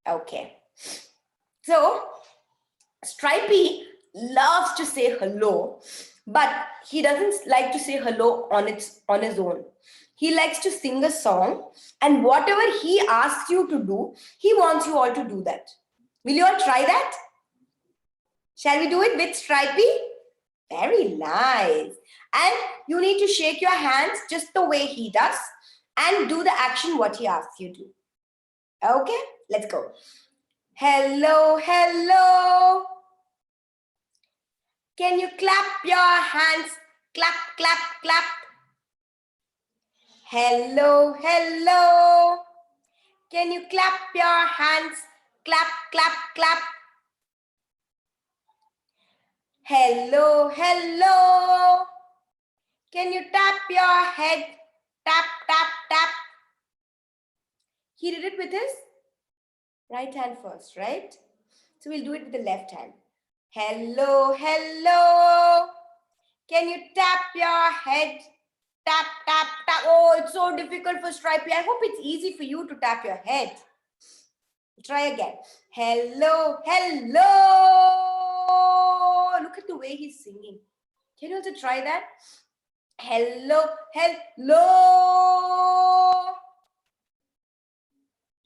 Okay. So Stripey loves to say hello, but he doesn't like to say hello on his own. He likes to sing a song, and whatever he asks you to do, he wants you all to do that. Will you all try that? Shall we do it with Stripey? Very nice. And you need to shake your hands just the way he does and do the action what he asks you to. Okay, let's go. Hello, hello. Can you clap your hands? Clap, clap, clap. Hello, hello. Can you clap your hands? Clap, clap, clap. Hello, hello. Can you tap your head? Tap, tap, tap. He did it with his right hand first, right? So we'll do it with the left hand. Hello, hello. Can you tap your head? Tap, tap, tap. Oh, it's so difficult for Stripey. I hope it's easy for you to tap your head. Try again. Hello, hello. Look at the way he's singing. Can you also try that? Hello, hello.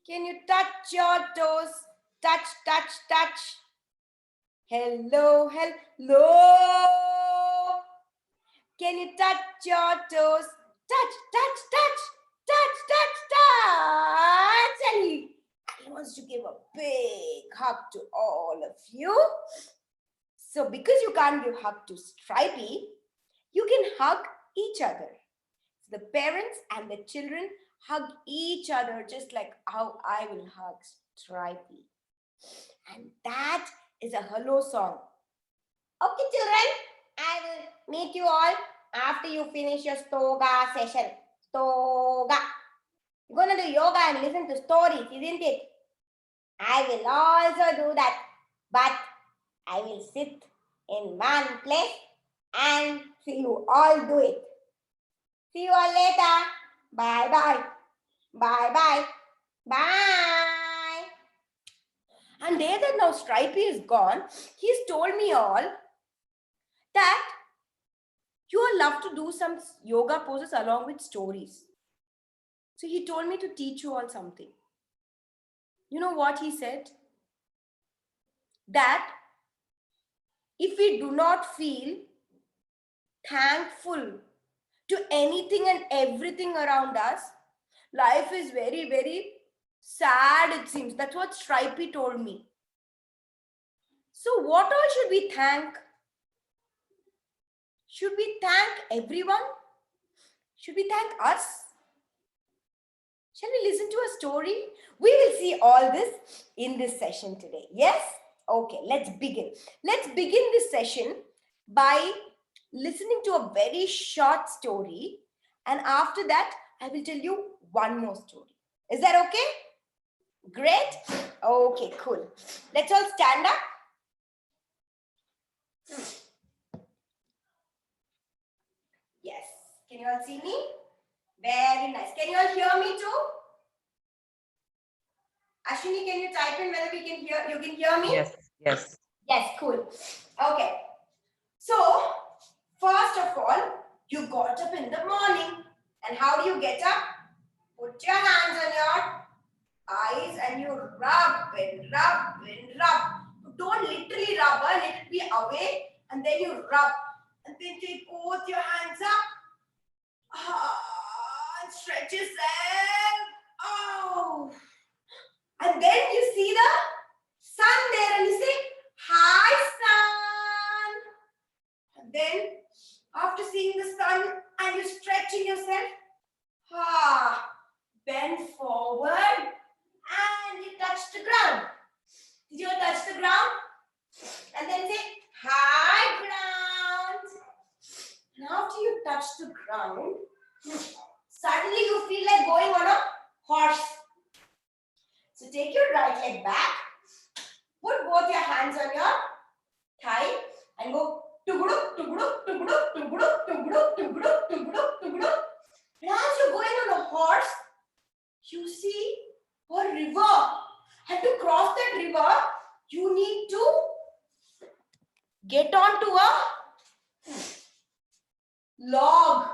Can you touch your toes? Touch, touch, touch. Hello, hello. Can you touch your toes? Touch, touch, touch, touch, touch, touch. And he wants to give a big hug to all of you. So because you can't give hug to Stripey, you can hug each other. So the parents and the children hug each other just like how I will hug Stripey. And that is a hello song. Okay, children, I will meet you all after you finish your Stoga session. Stoga. You're going to do yoga and listen to stories, isn't it? I will also do that, but I will sit in one place and see you all do it. See you all later. Bye-bye. Bye-bye. Bye. And there that now Stripey is gone, he's told me all that you all love to do some yoga poses along with stories. So he told me to teach you all something. You know what he said? That if we do not feel thankful to anything and everything around us, life is very, very sad, it seems. That's what Stripey told me. So what all should we thank? Should we thank everyone? Should we thank us? Shall we listen to a story? We will see all this in this session today. Yes? Okay, let's begin. Let's begin this session by listening to a very short story. And after that, I will tell you one more story. Is that okay? Great. Okay, cool. Let's all stand up. Yes. Can you all see me? Very nice. Can you all hear me too? Ashwini, can you type in whether we can hear? You can hear me? Yes, yes. Yes, cool. Okay. So, first of all, you got up in the morning. And how do you get up? Put your hands on your eyes and you rub and rub and rub. Don't literally rub, let it be away and then you rub. And then take both your hands up. And stretch yourself. Oh. And then you see the sun there and you say, hi sun. And then after seeing the sun and you're stretching yourself, bend forward and you touch the ground. Did you touch the ground? And then say, hi ground. And after you touch the ground, suddenly you feel like going on a horse. So take your right leg back, put both your hands on your thigh and go tuguduk, tuguduk, tuguduk, tuguduk, tuguduk, tuguduk, tuguduk, tuguduk. And as you're going on a horse, you see a river And to cross that river, you need to get onto a log,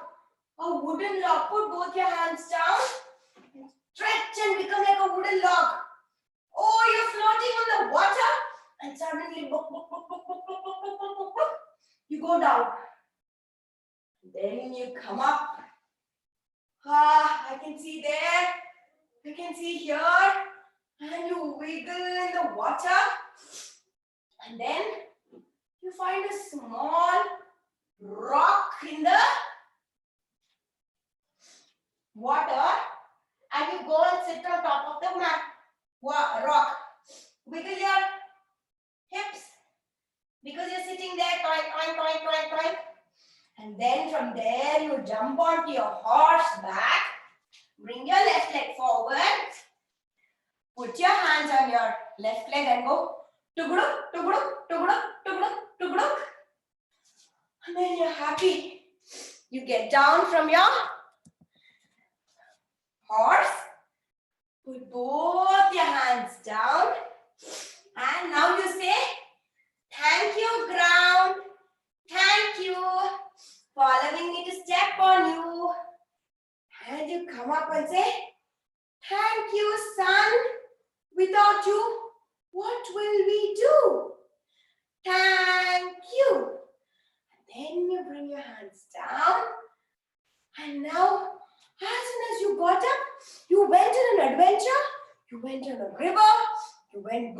a wooden log. Put both your hands down, stretch and become like a wooden log. Oh, you're floating on the water and suddenly you go down. Then you come up. I can see there. You can see here. And you wiggle in the water. And then you find a small rock in the water. And you go and sit on top of the rock. Wiggle your hips. Because you're sitting there. Toing, toing, toing, toing, toing. And then from there you jump onto your horse back. Bring your left leg forward. Put your hands on your left leg and go tuguduk, tuguduk, tuguduk, tuguduk, tuguduk. And then you're happy. You get down from your horse. Put both your hands down. And now you say, thank you, ground. Thank you for allowing me to step on you. And you come up and say, thank you, sun. Without you, what will we do? Thank you. And then you bring your hands down. And now, as soon as you got up, you went on an adventure. You went on a river. You went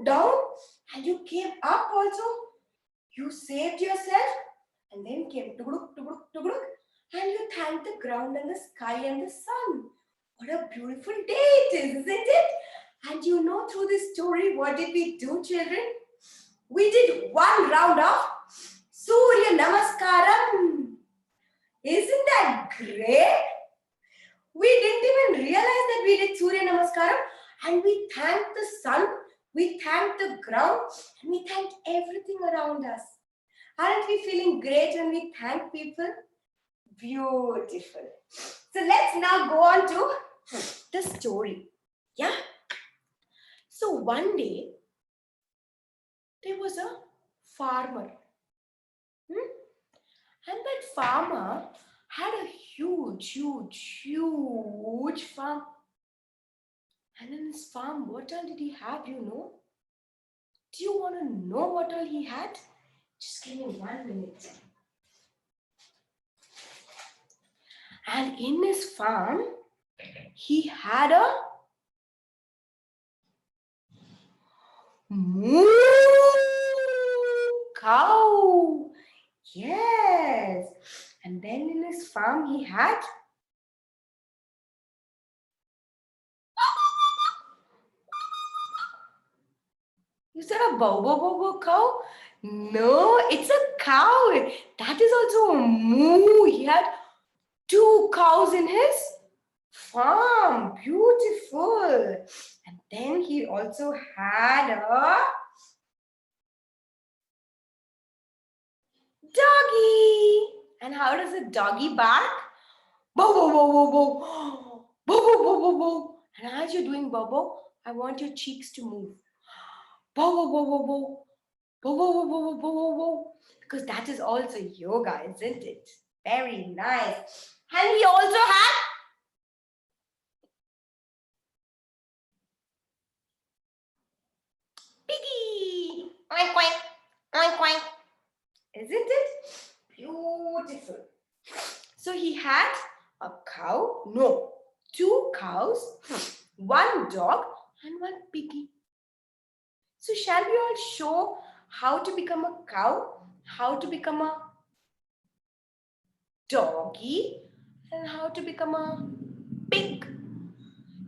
down. And you came up also. You saved yourself. And then came tuguduk, tuguduk, tuguduk. And you thanked the ground and the sky and the sun. What a beautiful day it is, isn't it? And you know, through this story, what did we do, children? We did one round of Surya Namaskaram. Isn't that great? We didn't even realize that we did Surya Namaskaram, and we thanked the sun, we thanked the ground, and we thanked everything around us. Aren't we feeling great when we thank people? Beautiful. So let's now go on to the story. Yeah? So one day, there was a farmer. And that farmer had a huge farm. And in his farm, what all did he have, you know? Do you want to know what all he had? Just give me 1 minute. And in his farm, he had a moo cow. Yes. And then in his farm, he had you said a bow cow? No, it's a cow. That is also a moo. He had 2 cows in his farm. Beautiful. And then he also had a doggy. And how does a doggy bark? Bow, bow, bow, bow, bow. Bow, bow, bow, bow, bow. And as you're doing bow, bow, I want your cheeks to move. Bow, bow, bow, bow, bow. Bow, bow, bow, bow, bow, bow, bow. Because that is also yoga, isn't it? Very nice. And he also had piggy. Oink, oink, oink, oink. Isn't it? Beautiful. So he had a cow, no, 2 cows, 1 dog and 1 piggy. So shall we all show how to become a cow, how to become a doggy, and how to become a pig?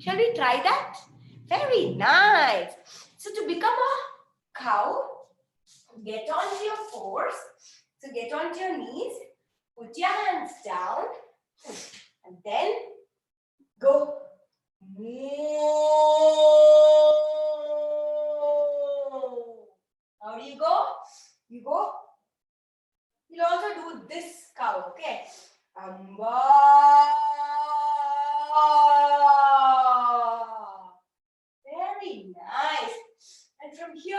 Shall we try that? Very nice. So to become a cow, get onto your fours. So get onto your knees, put your hands down, and then go. How do you go? You go. You'll also do this cow, okay? Amba. Very from here,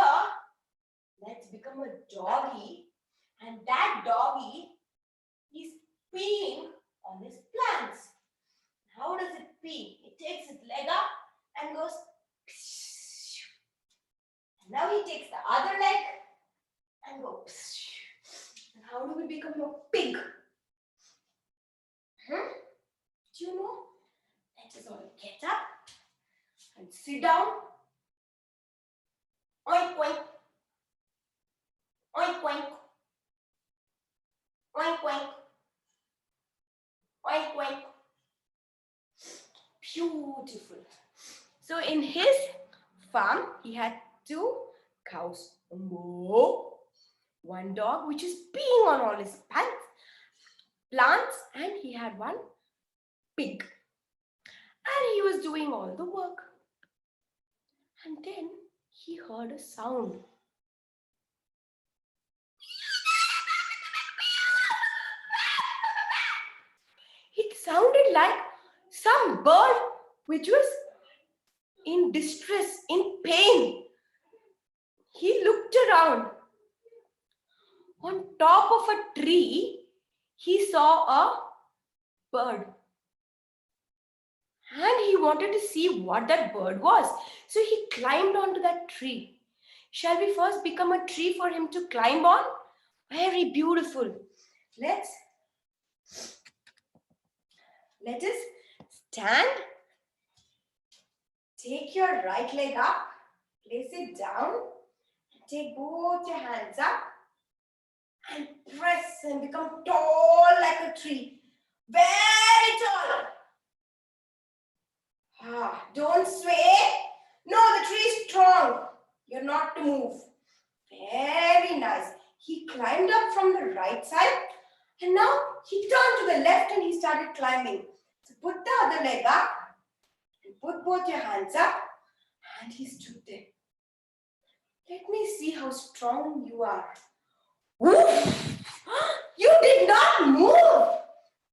let's become a doggy. And that doggy is peeing on his plants. How does it pee? It takes its leg up and goes. And now he takes the other leg and goes. And how do we become a pig? Do you know? Let us all get up and sit down. Oink, oink. Oink, oink. Oink, oink. Oink, oink. Beautiful. So in his farm, he had 2 cows. One dog which is peeing on all his plants, and he had 1 pig. And he was doing all the work. And then he heard a sound. It sounded like some bird which was in distress, in pain. He looked around. On top of a tree, he saw a bird. And he wanted to see what that bird was. So he climbed onto that tree. Shall we first become a tree for him to climb on? Very beautiful. Let us stand. Take your right leg up. Place it down. Take both your hands up. And press and become tall like a tree. Very tall. Don't sway. No, the tree is strong. You're not to move. Very nice. He climbed up from the right side. And now he turned to the left and he started climbing. So put the other leg up. And put both your hands up. And he stood there. Let me see how strong you are. Woof! You did not move.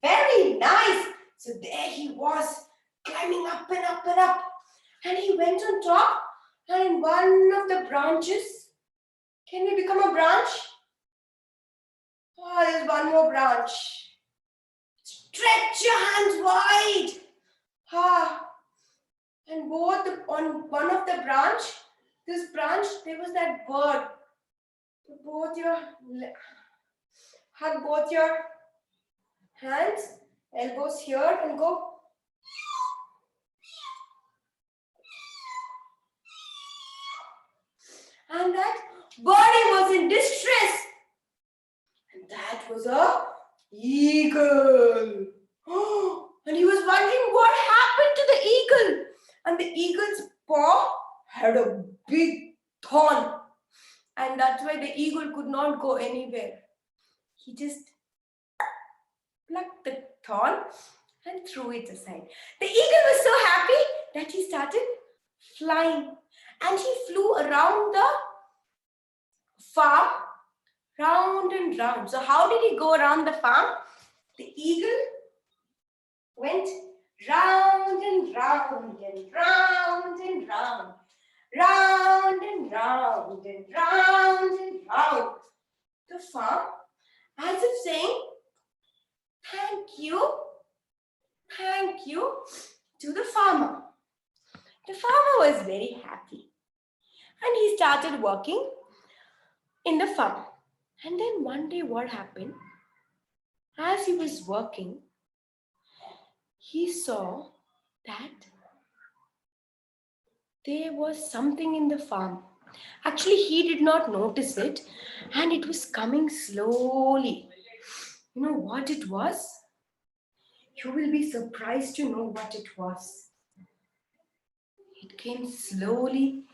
Very nice. So there he was, climbing up and up and up. And he went on top, and in one of the branches, can we become a branch? Oh, there's one more branch. Stretch your hands wide. And on one of the branch, this branch, there was that bird. Hug both your hands, elbows here, and go. And that birdie was in distress. And that was a eagle. And he was wondering what happened to the eagle. And the eagle's paw had a big thorn. And that's why the eagle could not go anywhere. He just plucked the thorn and threw it aside. The eagle was so happy that he started flying. And he flew around the farm, round and round. So how did he go around the farm? The eagle went round and round and round and round. Round and round and round and round the farm, as if saying, thank you to the farmer. The farmer was very happy and he started working in the farm. And then one day what happened? As he was working, he saw that there was something in the farm. Actually, he did not notice it and it was coming slowly. You know what it was? You will be surprised to know what it was. It came slowly,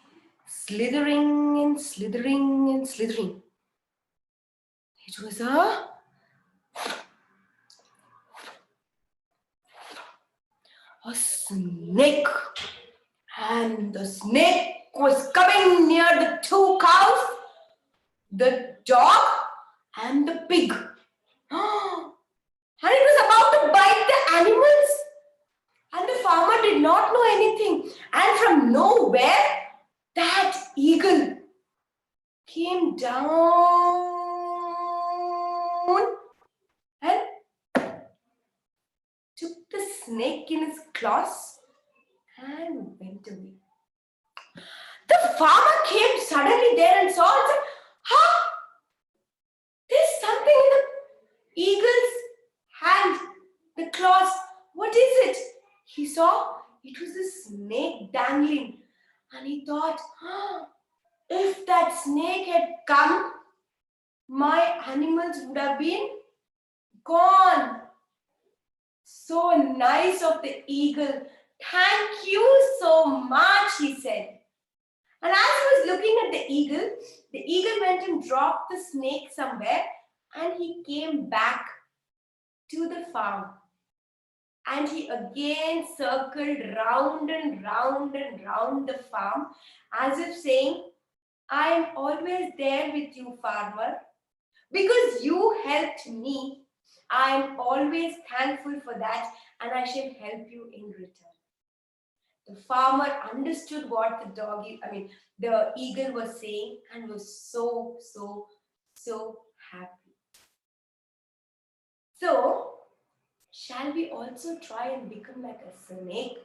slithering and slithering and slithering. It was a snake. And the snake was coming near the 2 cows, the dog and the pig. And it was about to bite the animals. And the farmer did not know anything. And from nowhere, that eagle came down and took the snake in his claws and went away. The farmer came suddenly there and saw and said, "Huh? There's something in the eagle's hand, the claws. What is it?" He saw it was a snake dangling, and he thought, if that snake had come, my animals would have been gone. So nice of the eagle. "Thank you so much," he said. And as he was looking at the eagle went and dropped the snake somewhere, and he came back to the farm. And he again circled round and round and round the farm, as if saying, "I am always there with you, farmer. Because you helped me, I am always thankful for that, and I shall help you in return." The farmer understood what the eagle was saying and was so happy. So, shall we also try and become like a snake?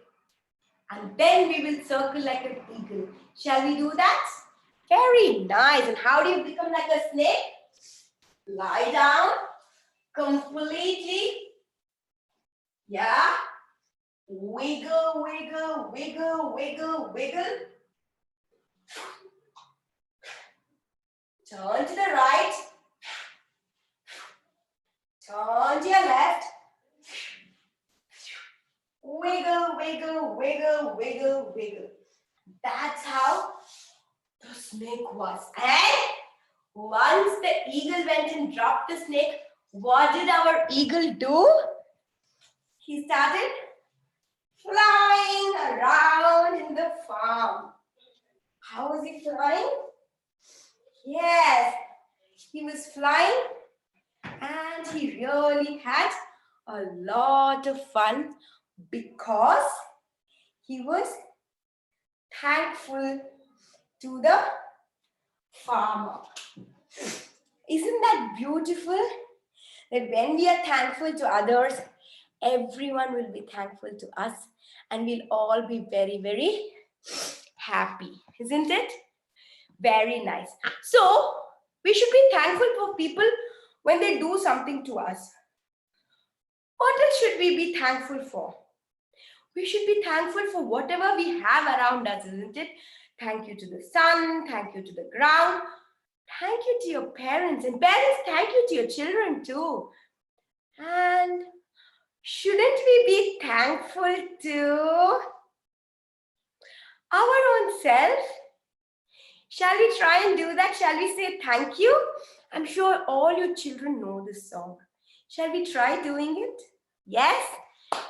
And then we will circle like an eagle. Shall we do that? Very nice. And how do you become like a snake? Lie down completely. Yeah. Wiggle, wiggle, wiggle, wiggle, wiggle. Turn to the right. Turn to your left. Wiggle, wiggle, wiggle, wiggle, wiggle. That's how the snake was. And once the eagle went and dropped the snake, what did our eagle do? He started flying around in the farm. How was he flying? Yes, he was flying, and he really had a lot of fun because he was thankful to the farmer. Isn't that beautiful? That when we are thankful to others, everyone will be thankful to us, and we'll all be very happy. Isn't it? Very nice. So, we should be thankful for people when they do something to us. What else should we be thankful for? We should be thankful for whatever we have around us, isn't it? Thank you to the sun, thank you to the ground, thank you to your parents, and parents, thank you to your children too. And shouldn't we be thankful to our own self? Shall we try and do that? Shall we say thank you? I'm sure all your children know this song. Shall we try doing it? Yes?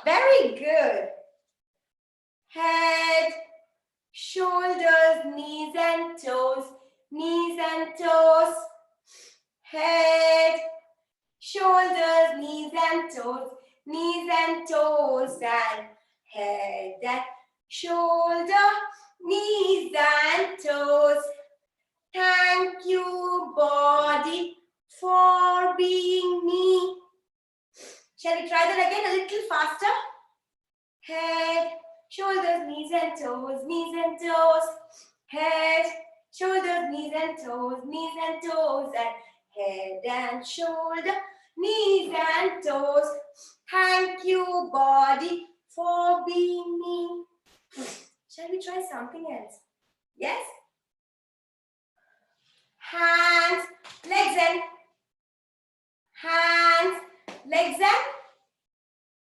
Very good. Head, shoulders, knees and toes, knees and toes. Head, shoulders, knees and toes, knees and toes, and head and shoulder, knees and toes. Thank you, body, for being me. Shall we try that again a little faster? Head, shoulders, knees and toes, knees and toes. Head, shoulders, knees and toes, knees and toes, and head and shoulder, knees and toes. Thank you, body, for being me. Shall we try something else? Yes? Hands, legs and hands, legs and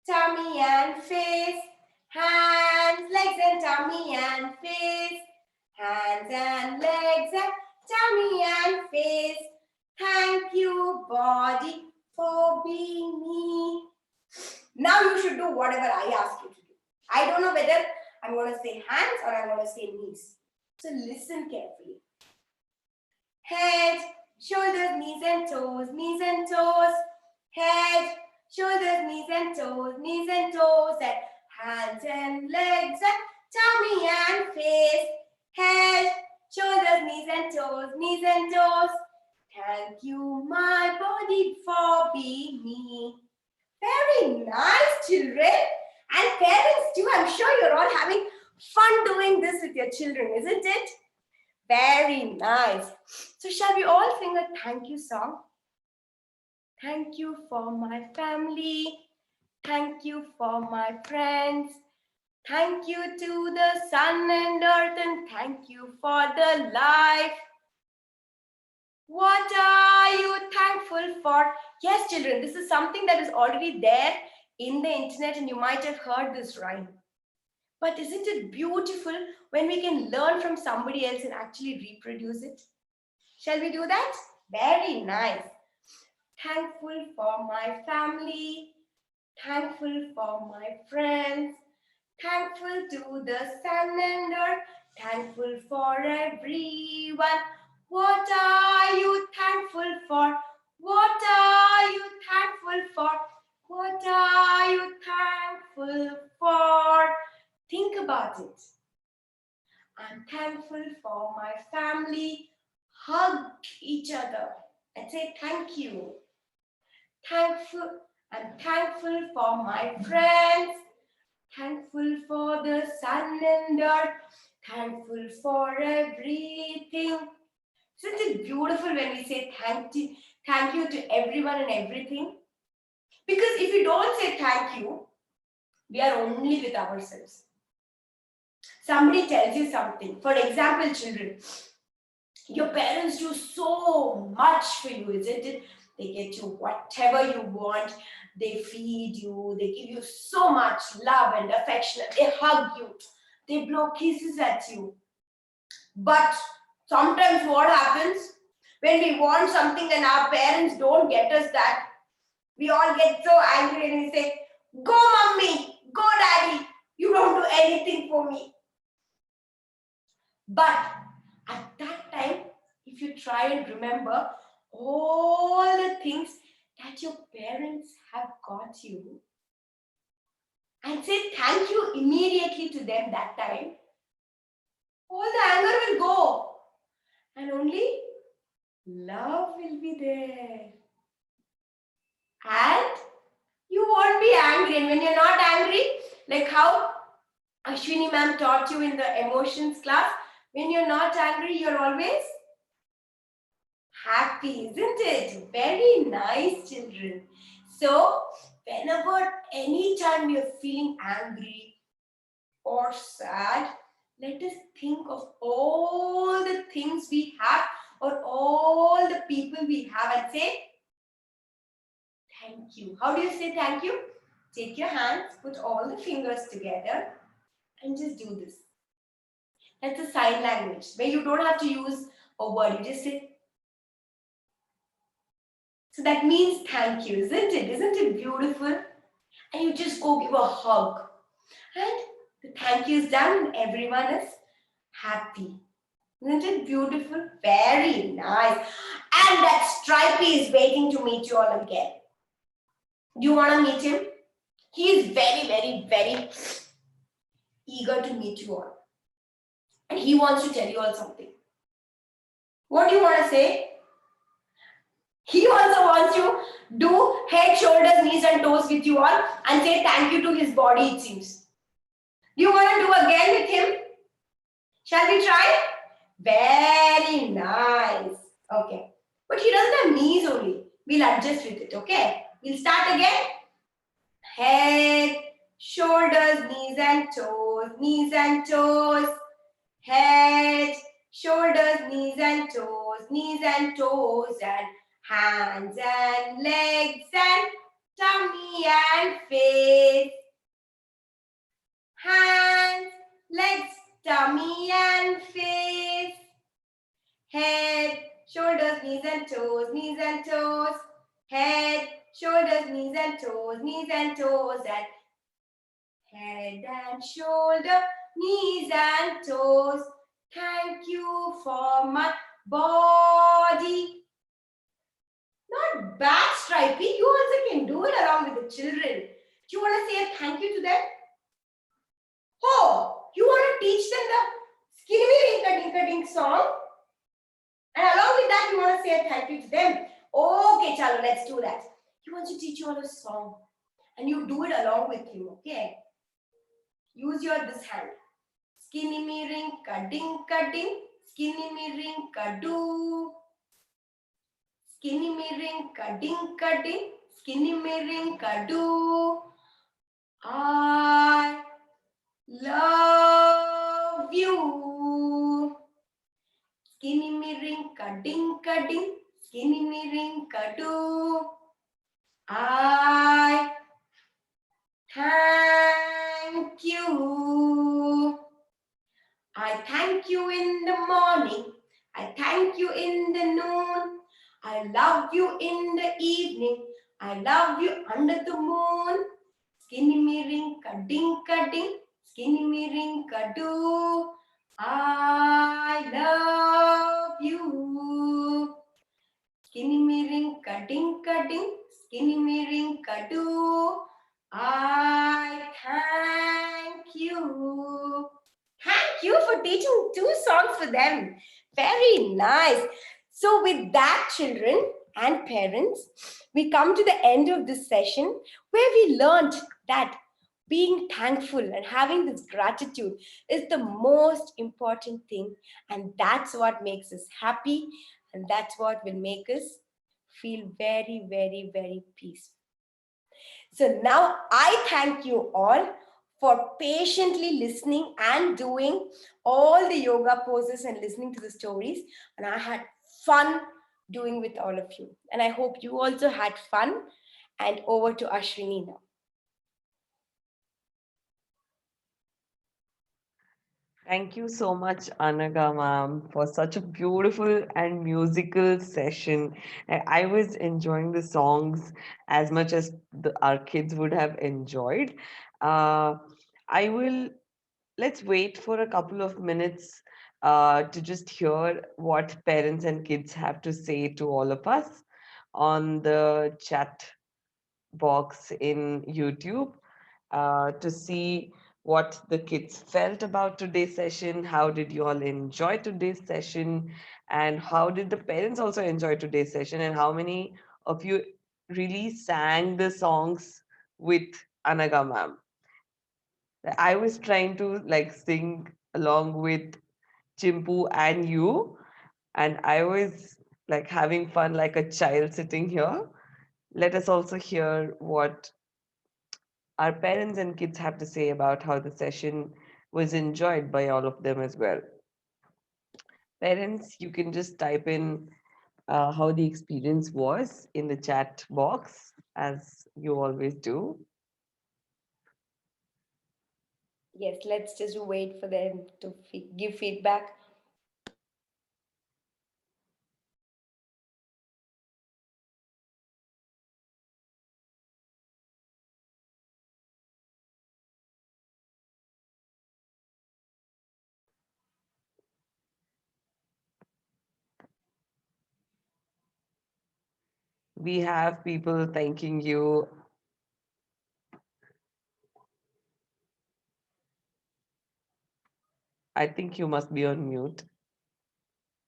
tummy and face. Hands, legs and tummy and face. Hands and legs and tummy and face. Thank you, body, for being me. Now you should do whatever I ask you to do. I don't know whether I'm going to say hands or I'm going to say knees. So listen carefully. Head, shoulders, knees and toes, knees and toes. Head, shoulders, knees and toes, knees and toes. And hands and legs and tummy and face. Head, shoulders, knees and toes, knees and toes. Thank you, my body, for being me. Very nice, children. And parents too, I'm sure you're all having fun doing this with your children, isn't it? Very nice. So shall we all sing a thank you song? Thank you for my family. Thank you for my friends. Thank you to the sun and earth, and thank you for the life. What are you thankful for? Yes, children, this is something that is already there in the internet, and you might have heard this rhyme. But isn't it beautiful when we can learn from somebody else and actually reproduce it? Shall we do that? Very nice. Thankful for my family. Thankful for my friends. Thankful to the sun and earth. Thankful for everyone. What are you thankful for? What are you thankful for? What are you thankful for? Think about it. I'm thankful for my family. Hug each other and say thank you. I'm thankful for my friends. Thankful for the sun and earth. Thankful for everything. Isn't it beautiful when we say thank you to everyone and everything? Because if you don't say thank you, we are only with ourselves. Somebody tells you something. For example, children, your parents do so much for you, isn't it? They get you whatever you want. They feed you. They give you so much love and affection. They hug you. They blow kisses at you. But sometimes what happens? When we want something and our parents don't get us that, we all get so angry and we say, go mommy, go daddy, you don't do anything for me. But at that time, if you try and remember all the things that your parents have got you and say thank you immediately to them that time, all the anger will go and only love will be there. And you won't be angry. And when you're not angry, like how Ashwini ma'am taught you in the emotions class, when you're not angry, you're always happy, isn't it? Very nice, children. So, whenever, anytime we are feeling angry or sad, let us think of all the things we have or all the people we have and say, thank you. How do you say thank you? Take your hands, put all the fingers together and just do this. That's a sign language where you don't have to use a word. You just say. So that means thank you, isn't it? Isn't it beautiful? And you just go give a hug. And the thank you is done and everyone is happy. Isn't it beautiful? Very nice. And that Stripey is waiting to meet you all again. Do you want to meet him? He is very, very, very eager to meet you all. And he wants to tell you all something. What do you want to say? He also wants to do head, shoulders, knees and toes with you all and say thank you to his body, it seems. Do you want to do again with him? Shall we try? Very nice. Okay. But he doesn't have knees only. We'll adjust with it, okay? We'll start again. Head, shoulders, knees and toes, knees and toes. Head, shoulders, knees and toes and hands and legs and tummy and face. Hands, legs, tummy and face. Head, shoulders, knees and toes. Head, shoulders, knees and toes and head and shoulder, knees and toes. Thank you for my body. Not bad, Stripey. You also can do it along with the children. Do you want to say a thank you to them? Oh, you want to teach them the Skinny Dinka Dinka Dink song? And along with that, you want to say a thank you to them? Okay, chalo, let's do that. He wants to teach you all a song. And you do it along with him, okay? Use your this hand. Skinny me ring, cutting, cutting. Skinny me ring, do. Skinny me ring, cutting, cutting. Skinny me ring, do. I love you. Skinny me ring, cutting, cutting. Skinny me ring, do. I thank you. I thank you in the morning. I thank you in the noon. I love you in the evening. I love you under the moon. Skinny me ring, cutting, cutting. Skinny me ring, do. I love you. Skinny me ring, cutting, cutting. Skinny me ring, do. I thank you. Thank you for teaching 2 songs for them. Very nice. So with that, children and parents, we come to the end of this session where we learned that being thankful and having this gratitude is the most important thing. And that's what makes us happy. And that's what will make us feel very, very, very peaceful. So now I thank you all for patiently listening and doing all the yoga poses and listening to the stories. And I had fun doing with all of you. And I hope you also had fun. And over to Ashwini now. Thank you so much, Anaga ma'am, for such a beautiful and musical session. I was enjoying the songs as much as our kids would have enjoyed. Uh, I will Let's wait for a couple of minutes to just hear what parents and kids have to say to all of us on the chat box in YouTube to see what the kids felt about today's session. How did you all enjoy today's session? And how did the parents also enjoy today's session? And how many of you really sang the songs with Anaga ma'am? I was trying to like sing along with Chimpu and you, and I was like having fun like a child sitting here. Let us also hear what our parents and kids have to say about how the session was enjoyed by all of them as well. Parents, you can just type in how the experience was in the chat box, as you always do. Yes, let's just wait for them to give feedback. We have people thanking you. I think you must be on mute.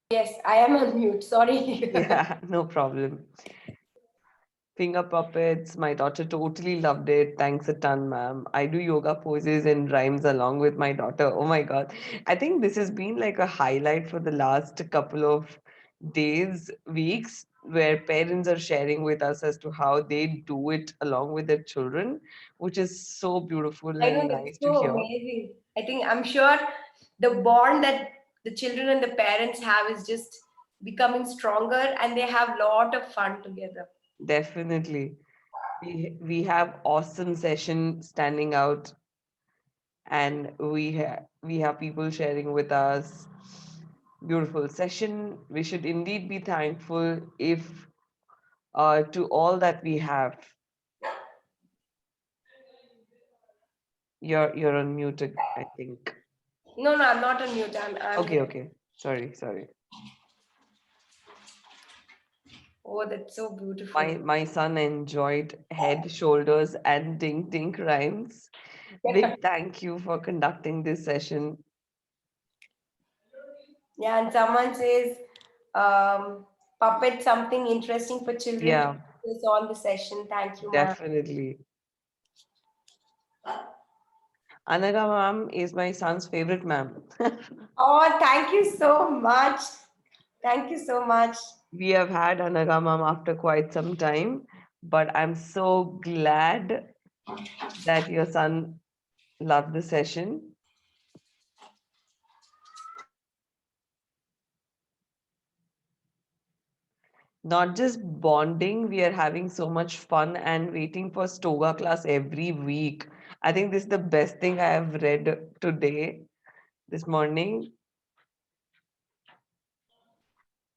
Yes, I am on mute. Sorry. Yeah, no problem. Finger puppets. My daughter totally loved it. Thanks a ton, ma'am. I do yoga poses and rhymes along with my daughter. Oh my God. I think this has been like a highlight for the last couple of days, weeks, where parents are sharing with us as to how they do it along with their children, which is so beautiful I know and that's nice to so hear. amazing. I'm sure the bond that the children and the parents have is just becoming stronger and they have a lot of fun together. Definitely. We have awesome session standing out, and we have people sharing with us. Beautiful session. We should indeed be thankful if to all that we have. You're on mute, I think. No, no, I'm not on mute. I'm Okay, here. okay. Sorry. Oh, that's so beautiful. My son enjoyed head, shoulders, and ding ding rhymes. Big thank you for conducting this session. Yeah, and someone says, um, puppet something interesting for children to Yeah, focus on the session. Thank you, ma'am. definitely. Anaga ma'am is my son's favorite ma'am. Oh, thank you so much. Thank you so much. We have had Anaga ma'am after quite some time, but I'm so glad that your son loved the session. Not just bonding, we are having so much fun and waiting for Stoga class every week. I think this is the best thing I have read today, this morning.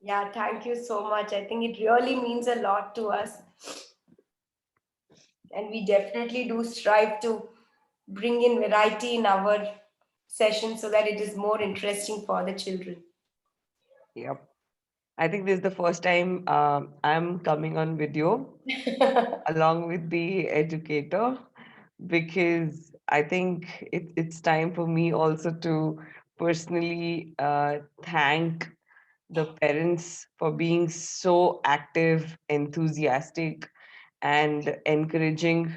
Yeah, thank you so much. I think it really means a lot to us. And we definitely do strive to bring in variety in our session so that it is more interesting for the children. Yep. I think this is the first time I'm coming on video along with the educator because I think it's time for me also to personally thank the parents for being so active, enthusiastic, and encouraging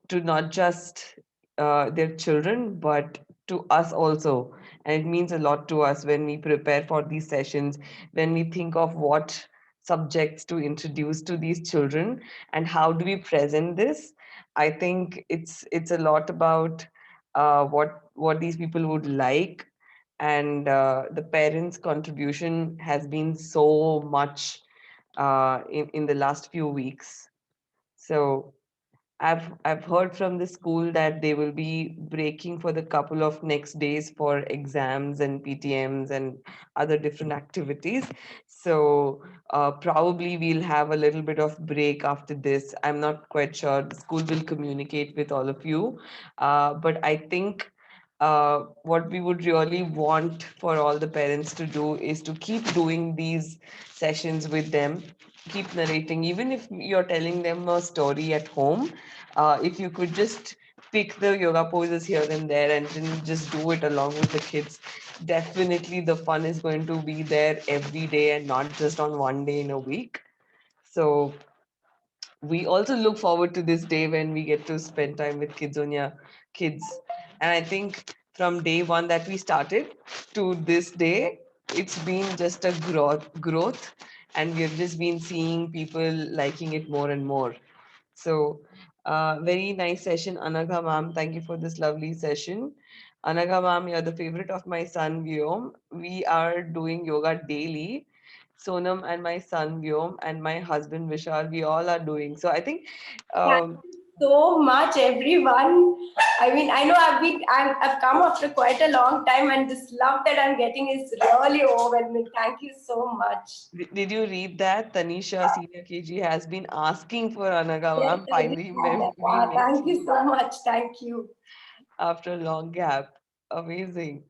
to not just their children, but to us also. And it means a lot to us when we prepare for these sessions, when we think of what subjects to introduce to these children and how do we present this. I think it's a lot about what these people would like, and the parents' contribution has been so much in the last few weeks. So I've heard from the school that they will be breaking for the couple of next days for exams and PTMs and other different activities. So probably we'll have a little bit of break after this. I'm not quite sure. The school will communicate with all of you, but I think. What we would really want for all the parents to do is to keep doing these sessions with them, keep narrating, even if you're telling them a story at home. If you could just pick the yoga poses here and there and then just do it along with the kids, definitely the fun is going to be there every day and not just on one day in a week. So we also look forward to this day when we get to spend time with Kidzonia kids. And I think from day one that we started to this day, it's been just a growth, and we have just been seeing people liking it more and more. So, very nice session, Anagha ma'am. Thank you for this lovely session. Anagha ma'am, you're the favorite of my son Vyom. We are doing yoga daily. Sonam and my son Vyom and my husband Vishal, we all are doing. So I think Thank um, you so much, everyone. I mean, I know I've come after quite a long time, and this love that I'm getting is really overwhelming. Thank you so much. did you read that? Tanisha, senior KG, has been asking for Anagha Yes, ma'am. I did Finally, have that. we met Thank you you so much. Thank you. after a long gap. Amazing.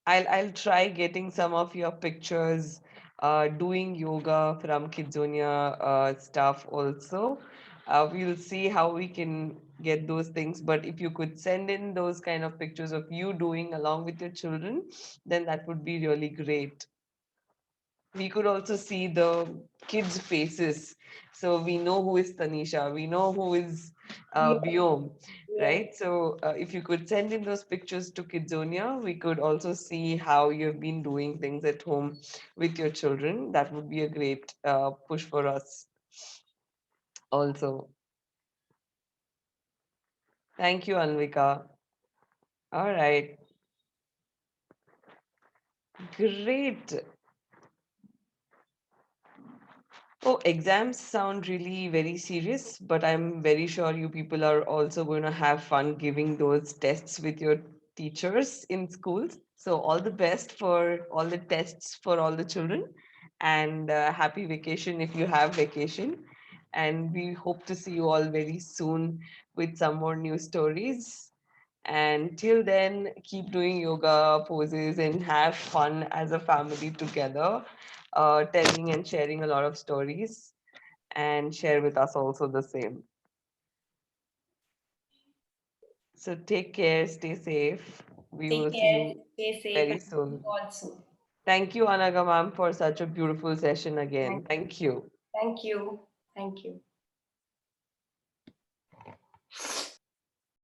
I'll try getting some of your pictures doing yoga from Kidzonia stuff also. We'll see how we can get those things. But if you could send in those kind of pictures of you doing along with your children, then that would be really great. We could also see the kids' faces. So we know who is Tanisha, we know who is Yes, Vyom, yes. right? So if you could send in those pictures to Kidzonia, we could also see how you've been doing things at home with your children. That would be a great push for us also. Thank you, Anvika. All right, great. Oh, exams sound really very serious, but I'm very sure you people are also going to have fun giving those tests with your teachers in schools. So, all the best for all the tests for all the children, and happy vacation if you have vacation. And we hope to see you all very soon with some more new stories. And till then, keep doing yoga poses and have fun as a family together, telling and sharing a lot of stories, and share with us also the same. So take care, stay safe. We Take will see care. you Stay safe, very and you soon. also. Thank you, Anaga ma'am, for such a beautiful session Thank again. Thank you. thank you. Thank you.